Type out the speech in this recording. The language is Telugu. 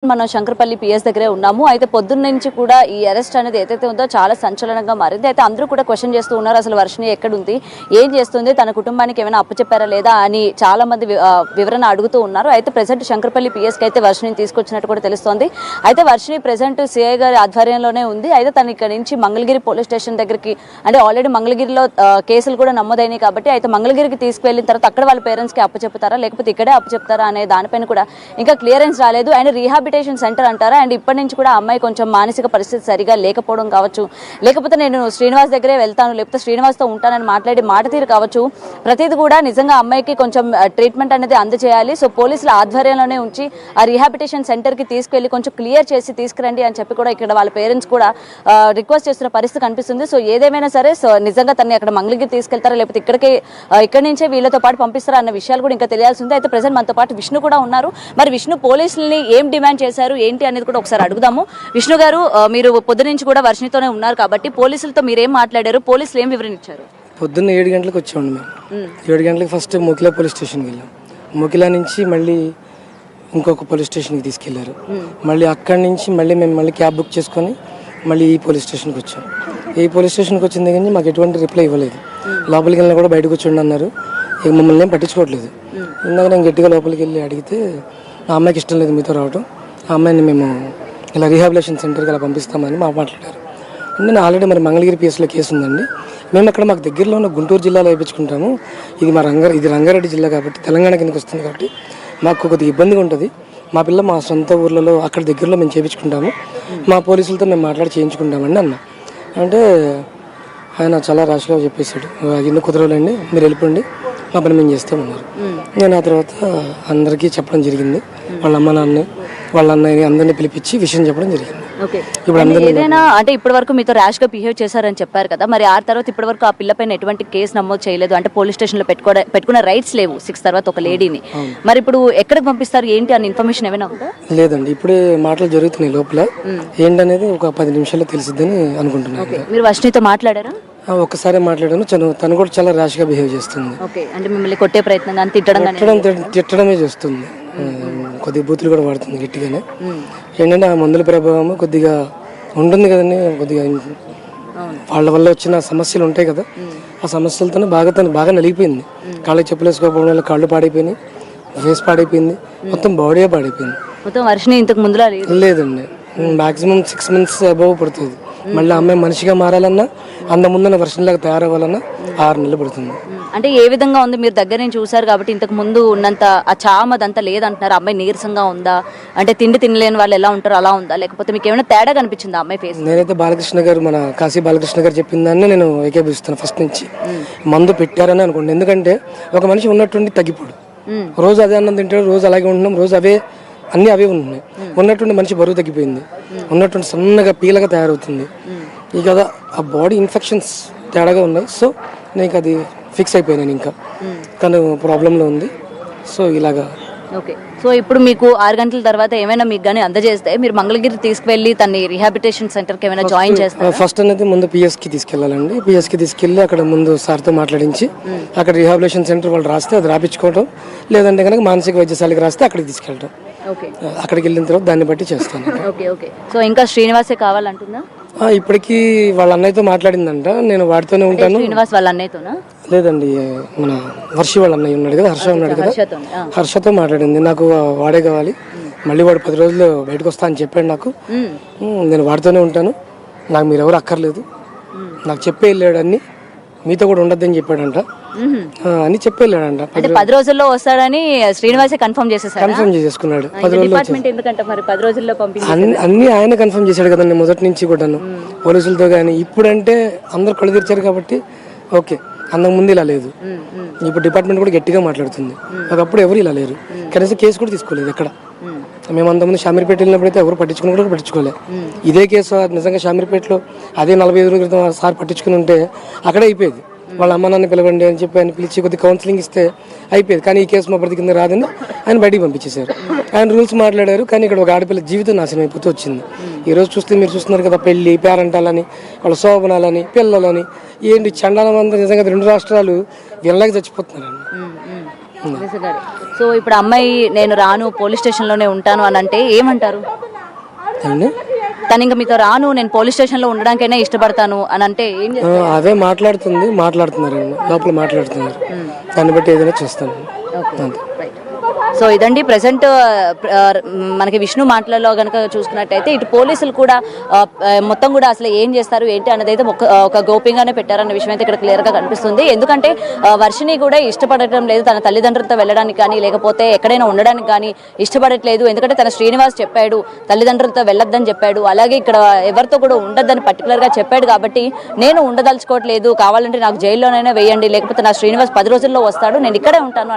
మనం శంకరపల్లి పిఎస్ దగ్గరే ఉన్నాము. అయితే పొద్దున్న నుంచి కూడా ఈ అరెస్ట్ అనేది ఏదైతే ఉందో చాలా సంచలనంగా మారింది. అయితే అందరూ కూడా క్వశ్చన్ చేస్తూ ఉన్నారు, అసలు వర్షిణి ఎక్కడుంది, ఏం చేస్తుంది, తన కుటుంబానికి ఏమైనా అప్పచెప్పారా లేదా అని చాలా మంది వివరణ అడుగుతూ ఉన్నారు. అయితే ప్రెసెంట్ శంకరపల్లి పిఎస్కి అయితే వర్షిణిని తీసుకొచ్చినట్టు కూడా తెలుస్తోంది. అయితే వర్షిణి ప్రెసెంట్ సిఐ గారి ఆధ్వర్యంలోనే ఉంది. అయితే తను ఇక్కడ నుంచి మంగళగిరి పోలీస్ స్టేషన్ దగ్గరికి, అంటే ఆల్రెడీ మంగళగిరిలో కేసులు కూడా నమోదైనాయి కాబట్టి అయితే మంగళగిరికి తీసుకువెళ్ళిన తర్వాత అక్కడ వాళ్ళ పేరెంట్స్కి అప్పచెప్తారా లేకపోతే ఇక్కడే అప్పచెప్తారా అనే దానిపైన కూడా ఇంకా క్లియరెన్స్ రాలేదు. అండ్ రీహాబిటేషన్ సెంటర్ అంటారా, అండ్ ఇప్పటి నుంచి కూడా అమ్మాయి కొంచెం మానసిక పరిస్థితి సరిగా లేకపోవడం కావచ్చు, లేకపోతే నేను శ్రీనివాస్ దగ్గరే వెళ్తాను లేకపోతే శ్రీనివాస్తో ఉంటానని మాట్లాడి మాట తీరు కావచ్చు, ప్రతిది కూడా నిజంగా అమ్మాయికి కొంచెం ట్రీట్మెంట్ అనేది అందజేయాలి. సో పోలీసుల ఆధ్వర్యంలోనే ఉంచి ఆ రీహాబిటేషన్ సెంటర్కి తీసుకెళ్లి కొంచెం క్లియర్ చేసి తీసుకురండి అని చెప్పి కూడా ఇక్కడ వాళ్ళ పేరెంట్స్ కూడా రిక్వెస్ట్ చేస్తున్న పరిస్థితి కనిపిస్తుంది. సో ఏదేమైనా సరే సో నిజంగా తనని అక్కడ మంగళగిరి తీసుకెళ్తారా లేకపోతే ఇక్కడి నుంచే వీళ్ళతో పాటు పంపిస్తారా అన్న విషయాలు కూడా ఇంకా తెలియాల్సి ఉంది. అయితే ప్రెసెంట్ మనతో పాటు విష్ణు కూడా ఉన్నారు. మరి విష్ణు పోలీసుల్ని ఏం డిమాండ్ చేశారు ఏంటి అనేది కూడా ఒకసారి అడుగుదాము. విష్ణు గారు, మీరు పొద్దు నుంచి కూడా వర్షిణితోనే ఉన్నారు కాబట్టి పోలీసులతో మీరేం మాట్లాడారు, పోలీసులు ఏం వివరణ ఇచ్చారు? పొద్దున్న 7 గంటలకు వచ్చామండి మేము. 7 గంటలకు ఫస్ట్ మొకిలా పోలీస్ స్టేషన్కి వెళ్ళాం. మొకిలా నుంచి మళ్ళీ ఇంకొక పోలీస్ స్టేషన్కి తీసుకెళ్లారు. మళ్ళీ అక్కడి నుంచి మేము క్యాబ్ బుక్ చేసుకొని మళ్ళీ ఈ పోలీస్ స్టేషన్కి వచ్చాం. ఈ పోలీస్ స్టేషన్కి వచ్చిన దగ్గర నుంచి మాకు ఎటువంటి రిప్లై ఇవ్వలేదు. లోపలికి వెళ్ళినా కూడా బయటకు వచ్చి అన్నారు, ఇక మమ్మల్ని ఏం పట్టించుకోవట్లేదు. ఇందాక నేను గట్టిగా లోపలికి వెళ్ళి అడిగితే ఆ అమ్మాయికి ఇష్టం లేదు మీతో రావడం, ఆ అమ్మాయిని మేము ఇలా రీహాబిలేషన్ సెంటర్కి అలా పంపిస్తామని మాట్లాడారు. అంటే నేను ఆల్రెడీ మరి మంగళగిరి పిఎస్లో కేసు ఉందండి, మేము అక్కడ మాకు దగ్గరలో ఉన్న గుంటూరు జిల్లాలో వేయించుకుంటాము, ఇది రంగారెడ్డి జిల్లా కాబట్టి తెలంగాణ కిందకి వస్తుంది కాబట్టి మాకు కొద్దిగా ఇబ్బందిగా ఉంటుంది, మా పిల్ల మా సొంత ఊర్లలో అక్కడ దగ్గరలో మేము చేయించుకుంటాము, మా పోలీసులతో మేము మాట్లాడి చేయించుకుంటామండి అన్న. అంటే ఆయన చాలా రాష్గా చెప్పేశాడు, ఎందుకు కుదరలేండి మీరు వెళ్ళిపోండి, మా పని మేము చేస్తామన్నారు. నేను ఆ తర్వాత అందరికీ చెప్పడం జరిగింది, వాళ్ళ అమ్మ నాన్న వాళ్ళ అన్నయ్యని అందరినీ పిలిపించి విషయం చెప్పడం జరిగింది. ఇప్పుడు ఏదైనా అంటే ఇప్పటి వరకు మీతో ర్యాష్ గా బిహేవ్ చేశారని చెప్పారు కదా, మరి ఆ తర్వాత ఇప్పటి వరకు ఆ పిల్లపైన ఎటువంటి కేసు నమోదు చేయలేదు, అంటే పోలీస్ స్టేషన్ లో పెట్టుకునే రైట్స్ లేవు 6 తర్వాత ఒక లేడీని, మరి ఇప్పుడు ఎక్కడికి పంపిస్తారు ఏంటి అన్న ఇన్ఫర్మేషన్ ఏమైనా ఉందా? లేదండి, ఇప్పుడే మాటలు జరుగుతున్నాయి లోపల, ఏంటనేది ఒక 10 నిమిషాల్లో తెలిసిద్దని అనుకుంటున్నాను. మీరు వర్షిణితో మాట్లాడారా? ఒక్కసారి మాట్లాడాను, తను కూడా చాలా ర్యాష్ గా బిహేవ్ చేస్తుంది. అంటే మిమ్మల్ని కొట్టే ప్రయత్నం తిట్టడమే చేస్తుంది, కొద్దిగా బూతులు కూడా వాడుతుంది గట్టిగానే. ఏంటంటే ఆ మందుల ప్రభావం కొద్దిగా ఉంటుంది కదండి, కొద్దిగా వాళ్ళ వల్ల వచ్చిన సమస్యలు ఉంటాయి కదా, ఆ సమస్యలతోనే తను బాగా నలిగిపోయింది. కాళ్ళకి చెప్పులు వేసుకోవడం వల్ల కాళ్ళు పాడైపోయినాయి, ఫేస్ పాడైపోయింది, మొత్తం బాడీ పాడైపోయింది. మొత్తం వర్షిణి ఇంతకు ముందులా లేదండి, మాక్సిమం 6 months అబౌవ్ పడుతుంది. మళ్ళీ అమ్మాయి మనిషిగా మారాలన్నా అంత ముందున్న వర్షంలాగా తయారవ్వాలన్నా 6 నెలలు పడుతుంది. అంటే ఏ విధంగా ఉంది, మీరు దగ్గర నుంచి చూసారు కాబట్టి ఇంతకు ముందు ఉన్నంత ఆ చామదంతా లేదంటున్నారు, అమ్మాయి నీరసంగా ఉందా, అంటే తిండి తినలేని వాళ్ళు ఎలా ఉంటారో అలా ఉందా, లేకపోతే మీకు ఏమైనా తేడా కనిపించిందా అమ్మాయి ఫేస్? నేనైతే బాలకృష్ణ గారు, మన కాశీ బాలకృష్ణ గారు చెప్పిన దాన్ని నేను ఏకీభవిస్తాను. ఫస్ట్ నుంచి మందు పెట్టారని అనుకోండి, ఎందుకంటే ఒక మనిషి ఉన్నట్టుండి తగ్గిపోడు, రోజు అదే అన్నం తింటాడు, రోజు అలాగే ఉంటున్నాం, రోజు అవే ఉన్నాయి, ఉన్నటువంటి మనిషి బరువు తగ్గిపోయింది, ఉన్నటువంటి సన్నగా పీలగా తయారవుతుంది. ఇక ఆ బాడీ ఇన్ఫెక్షన్స్ తేడాగా ఉన్నాయి. సో నేను అది ఫిక్స్ అయిపోయాను, ఇంకా తను ప్రాబ్లంలో ఉంది. సో ఇలాగా ఓకే. సో ఇప్పుడు మీకు 6 గంటల తర్వాత ఏమైనా మీకు కానీ అందజేస్తే మీరు మంగళగిరి తీసుకువెళ్ళి తన రీహాబిటేషన్ సెంటర్కి ఏమైనా జాయిన్ చేస్తారు? ఫస్ట్ అనేది ముందు పిఎస్కి తీసుకెళ్ళాలండి, పిఎస్కి తీసుకెళ్ళి అక్కడ ముందు సార్తో మాట్లాడించి అక్కడ రీహాబిలేషన్ సెంటర్ వాళ్ళు రాస్తే అది రాపించుకోవడం, లేదంటే కనుక మానసిక వైద్యశాలకు రాస్తే అక్కడికి తీసుకెళ్ళడం. అక్కడికి వెళ్ళిన తర్వాత దాన్ని బట్టి చేస్తాను. సో ఇంకా శ్రీనివాసే కావాలంటుందా? ఇప్పటికీ వాళ్ళ అన్నయ్యతో మాట్లాడిందంట, నేను వాడితోనే ఉంటాను. శ్రీనివాస్ వాళ్ళ అన్నయ్యతోనా? లేదండి, మన వర్షి వాళ్ళ అన్నయ్య ఉన్నాడు కదా, హర్ష ఉన్నాడు కదా, హర్షతో మాట్లాడింది. నాకు వాడే కావాలి, మళ్ళీ వాడు 10 రోజులు బయటకు వస్తా అని చెప్పాడు నాకు, నేను వాడితోనే ఉంటాను, నాకు మీరు ఎవరు అక్కర్లేదు, నాకు చెప్పే వెళ్ళాడు అన్ని, మీతో కూడా ఉండద్దని చెప్పాడంట అని చెప్పి వెళ్ళాడంట. 10 రోజుల్లో వస్తాడని శ్రీనివాసే కన్ఫర్మ్ చేసేసుకున్నాడు. 10 రోజుల్లో అన్ని ఆయన కన్ఫర్మ్ చేశాడు కదండి మొదటి నుంచి కూడాను పోలీసులతో. కానీ ఇప్పుడంటే అందరు కళ్ళు తెరిచారు కాబట్టి ఓకే, అంతకు ముందు ఇలా లేదు. ఇప్పుడు డిపార్ట్మెంట్ కూడా గట్టిగా మాట్లాడుతుంది, ఒకప్పుడు ఎవరు ఇలా లేరు, కనీసం కేసు కూడా తీసుకోలేదు ఎక్కడ. మేము అంతకుముందు షామీర్పేట వెళ్ళినప్పుడైతే ఎవరు పట్టించుకోలే. ఇదే కేసు నిజంగా షామీర్పేటలో అదే 45 రోజుల క్రితం సార్ పట్టించుకుని ఉంటే అక్కడే అయిపోయేది. వాళ్ళ అమ్మ నాన్న పిలవండి అని చెప్పి ఆయన పిలిచి కొద్దిగా కౌన్సిలింగ్ ఇస్తే అయిపోయేది. కానీ ఈ కేసు మా ప్రతి కింద రాదని ఆయన బయటికి పంపించేశారు. ఆయన రూల్స్ మాట్లాడారు, కానీ ఇక్కడ ఒక ఆడపిల్ల జీవితం నాశనం అయిపోతూ వచ్చింది. ఈరోజు చూస్తే మీరు చూస్తున్నారు కదా, పెళ్లి పేరెంటాలని, వాళ్ళ శోభనాలని, పిల్లలని, ఏంటి చండాలం అంతా. నిజంగా 2 రాష్ట్రాలు వీళ్ళకి చచ్చిపోతున్నారండి. సో ఇప్పుడు అమ్మాయి నేను రాను పోలీస్ స్టేషన్లోనే ఉంటాను అని అంటే ఏమంటారు? అండి తను ఇంకా మీతో రాను నేను పోలీస్ స్టేషన్లో ఉండడానికైనా ఇష్టపడతాను అని అంటే ఏం చేస్తారు? అవే మాట్లాడుతున్నారండి, లోపల మాట్లాడుతున్నారు. దాన్ని బట్టి ఏదైనా చూస్తాను అంతే. సో ఇదండి ప్రెసెంట్ మనకి విష్ణు మాటలలో కనుక చూసుకున్నట్టయితే ఇటు పోలీసులు కూడా మొత్తం కూడా అసలు ఏం చేస్తారు ఏంటి అన్నది అయితే ఒక గోప్యంగానే పెట్టారన్న విషయం అయితే ఇక్కడ క్లియర్ గా కనిపిస్తుంది. ఎందుకంటే వర్షిని కూడా ఇష్టపడటం లేదు తన తల్లిదండ్రులతో వెళ్ళడానికి కానీ లేకపోతే ఎక్కడైనా ఉండడానికి కానీ ఇష్టపడట్లేదు. ఎందుకంటే తన శ్రీనివాస్ చెప్పాడు తల్లిదండ్రులతో వెళ్ళొద్దని చెప్పాడు, అలాగే ఇక్కడ ఎవరితో కూడా ఉండొద్దని పర్టికులర్ గా చెప్పాడు. కాబట్టి నేను ఉండదలుచుకోవట్లేదు, కావాలంటే నాకు జైల్లోనైనా వేయండి, లేకపోతే నా శ్రీనివాస్ 10 రోజుల్లో వస్తాడు, నేను ఇక్కడే ఉంటాను